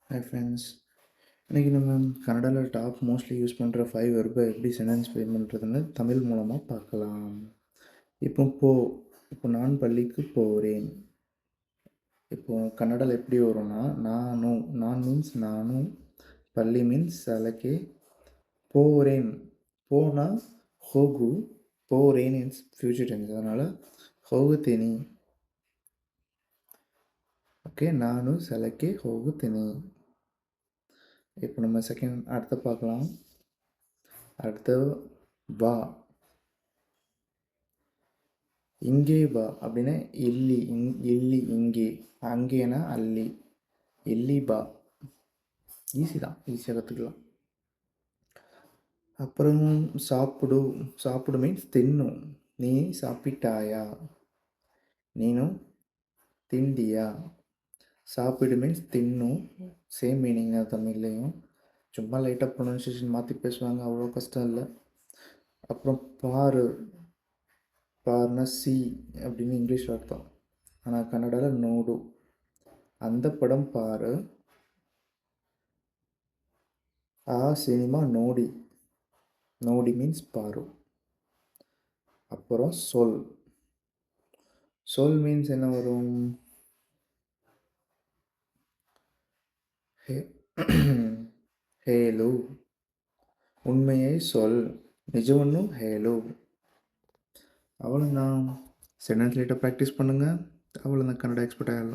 Hi friends. இன்றைக்கி நம்ம கன்னடாவில் top mostly use பண்ணுற 5 வெர்பை எப்படி சென்டென்ஸ் ஃப்ரேம் பண்ணுறதுன்னு தமிழ் மூலமாக பார்க்கலாம். இப்போ நான் பள்ளிக்கு போகிறேன். இப்போது கன்னடாவில் எப்படி வரும்னா நான் மீன்ஸ் நானும், பள்ளி மீன்ஸ் ಶಾಲೆಗೆ, போகிறேன் போனால் ಹೋಗು, போகிறேன் மீன்ஸ் ஃப்யூச்சர் டென்ஸ், அதனால் ಹೋಗುತ್ತೀನಿ. ஓகே, ನಾನು ಶಾಲೆಗೆ ಹೋಗುತ್ತೀನಿ. இப்போ நம்ம அடுத்து பார்க்கலாம். அடுத்து வா, இங்கே வா அப்படின்னா இல்லி இங்கே, அங்கேனா அல்லி, இல்லி பா. ஈஸியாக கற்றுக்கலாம். அப்புறம் சாப்பிடு மீன்ஸ் தின்னு. நீ சாப்பிட்டாயா, நீனும் திண்டியா. சாப்பிடு மீன்ஸ் தின்னு, சேம் மீனிங் தான் தமிழ்லையும். சும்மா லைட்டாக ப்ரொனன்சியேஷன் மாற்றி பேசுவாங்க, அவ்வளோ கஷ்டம் இல்லை. அப்புறம் பாருனா சி அப்படின்னு இங்கிலீஷில் அர்த்தம், ஆனால் கன்னடாவில் நோடு. அந்த படம் பாரு. ஆ சினிமா நோடி மீன்ஸ் பாரு. அப்புறம் சொல் மீன்ஸ் என்ன வரும்? ಹೇಳು. உண்மையை சொல், நிஜவன்னு ಹೇಳು. அவ்வளோதான். சென்டென்ஸ் லைட்டாக ப்ராக்டிஸ் பண்ணுங்கள், அவ்வளோதான். கன்னடா எக்ஸ்பர்ட் ஆகிடலாம்.